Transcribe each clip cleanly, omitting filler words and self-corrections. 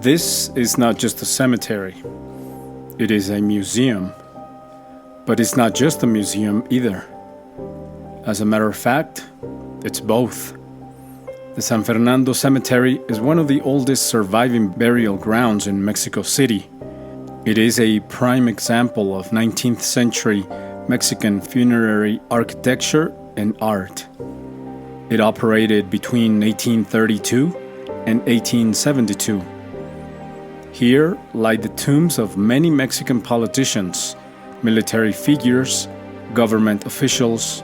This is not just a cemetery, it is a museum. But it's not just a museum either. As a matter of fact, it's both. The San Fernando Cemetery is one of the oldest surviving burial grounds in Mexico City. It is a prime example of 19th century Mexican funerary architecture and art. It operated between 1832 and 1872. Here lie the tombs of many Mexican politicians, military figures, government officials,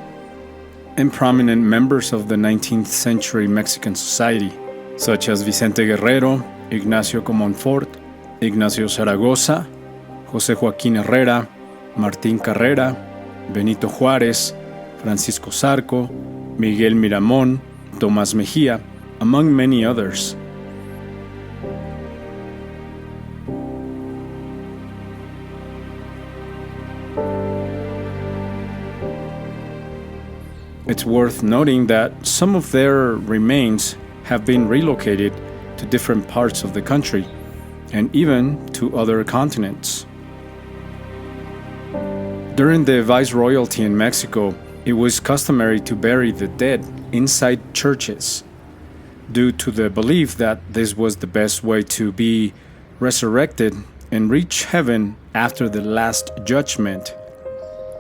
and prominent members of the 19th century Mexican society, such as Vicente Guerrero, Ignacio Comonfort, Ignacio Zaragoza, José Joaquín Herrera, Martín Carrera, Benito Juárez, Francisco Zarco, Miguel Miramón, Tomás Mejía, among many others. It's worth noting that some of their remains have been relocated to different parts of the country and even to other continents. During the Viceroyalty in Mexico, it was customary to bury the dead inside churches due to the belief that this was the best way to be resurrected and reach heaven after the Last Judgment.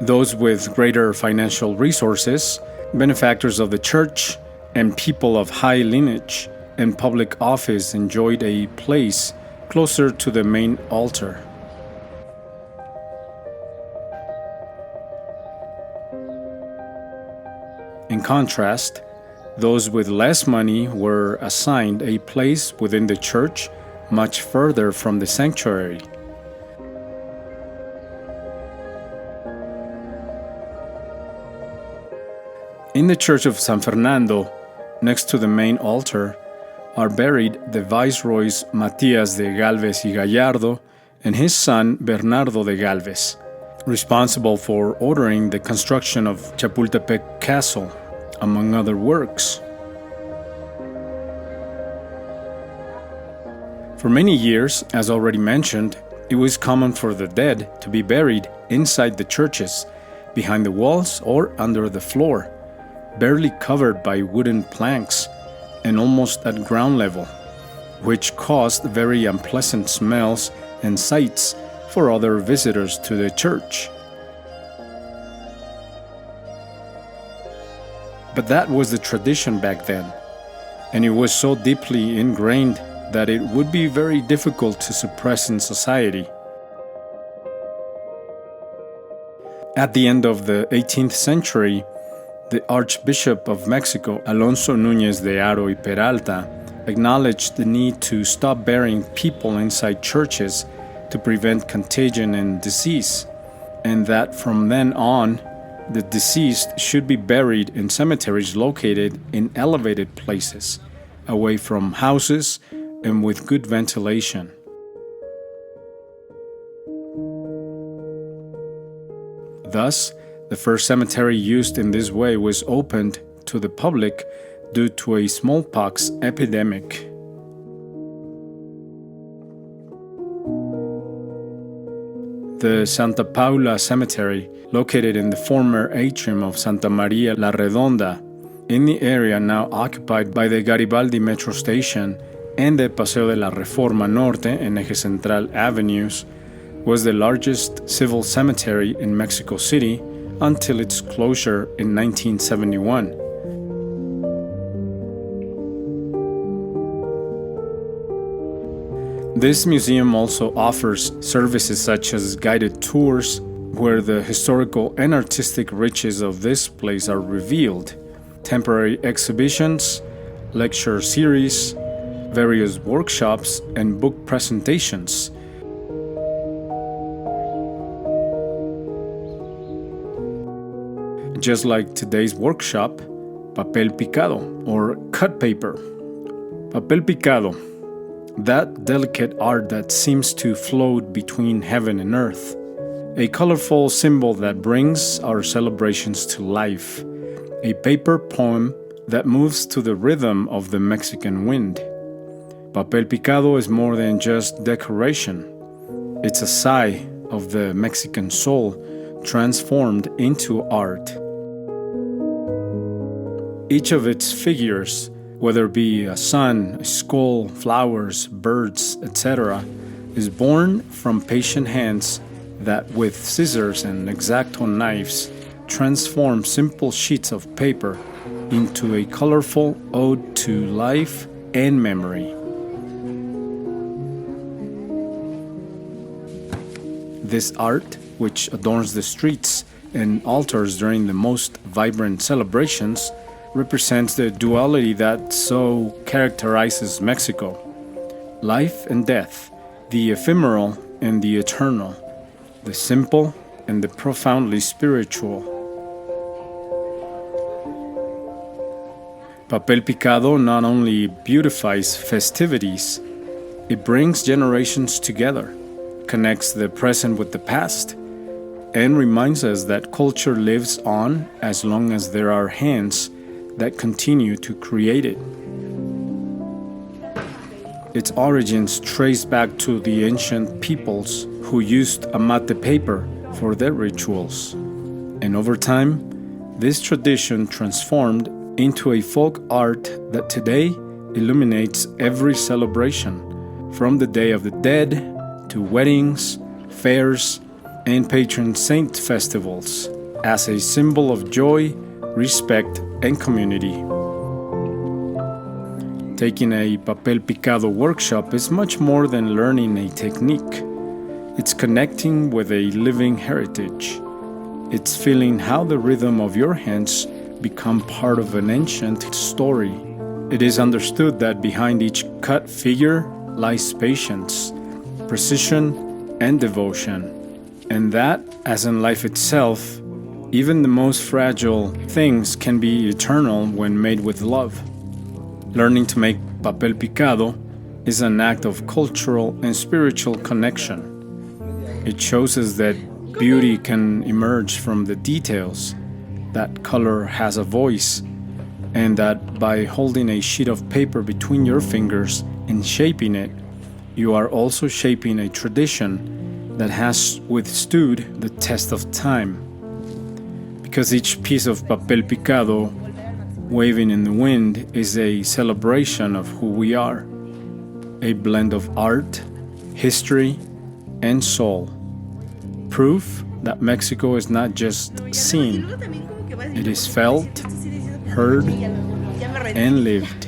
Those with greater financial resources, benefactors of the church, and people of high lineage and public office enjoyed a place closer to the main altar. In contrast, those with less money were assigned a place within the church much further from the sanctuary. In the church of San Fernando, next to the main altar, are buried the viceroys Matías de Galvez y Gallardo and his son Bernardo de Galvez, responsible for ordering the construction of Chapultepec Castle, among other works. For many years, as already mentioned, it was common for the dead to be buried inside the churches, behind the walls or under the floor, barely covered by wooden planks and almost at ground level, which caused very unpleasant smells and sights for other visitors to the church. But that was the tradition back then, and it was so deeply ingrained that it would be very difficult to suppress in society. At the end of the 18th century, the Archbishop of Mexico, Alonso Núñez de Haro y Peralta, acknowledged the need to stop burying people inside churches to prevent contagion and disease, and that from then on, the deceased should be buried in cemeteries located in elevated places, away from houses and with good ventilation. Thus, the first cemetery used in this way was opened to the public due to a smallpox epidemic. The Santa Paula Cemetery, located in the former atrium of Santa Maria la Redonda, in the area now occupied by the Garibaldi Metro Station and the Paseo de la Reforma Norte and Eje Central Avenues, was the largest civil cemetery in Mexico City until its closure in 1971. This museum also offers services such as guided tours, where the historical and artistic riches of this place are revealed, temporary exhibitions, lecture series, various workshops, and book presentations. Just like today's workshop, Papel picado, or cut paper. Papel picado, that delicate art that seems to float between heaven and earth. A colorful symbol that brings our celebrations to life. A paper poem that moves to the rhythm of the Mexican wind. Papel picado is more than just decoration. It's a sigh of the Mexican soul transformed into art. Each of its figures, whether it be a sun, a skull, flowers, birds, etc., is born from patient hands that, with scissors and X-Acto knives, transform simple sheets of paper into a colorful ode to life and memory. This art, which adorns the streets and altars during the most vibrant celebrations, represents the duality that so characterizes Mexico: life and death, the ephemeral and the eternal, the simple and the profoundly spiritual. Papel picado not only beautifies festivities, it brings generations together, connects the present with the past, and reminds us that culture lives on as long as there are hands that continue to create it. Its origins trace back to the ancient peoples who used amate paper for their rituals. And over time, this tradition transformed into a folk art that today illuminates every celebration, from the Day of the Dead to weddings, fairs, and patron saint festivals, as a symbol of joy, respect, and community. Taking a papel picado workshop is much more than learning a technique. It's connecting with a living heritage. It's feeling how the rhythm of your hands become part of an ancient story. It is understood that behind each cut figure lies patience, precision, and devotion. And that, as in life itself, even the most fragile things can be eternal when made with love. Learning to make papel picado is an act of cultural and spiritual connection. It shows us that beauty can emerge from the details, that color has a voice, and that by holding a sheet of paper between your fingers and shaping it, you are also shaping a tradition that has withstood the test of time. Because each piece of papel picado waving in the wind is a celebration of who we are, a blend of art, history, and soul. Proof that Mexico is not just seen, it is felt, heard, and lived.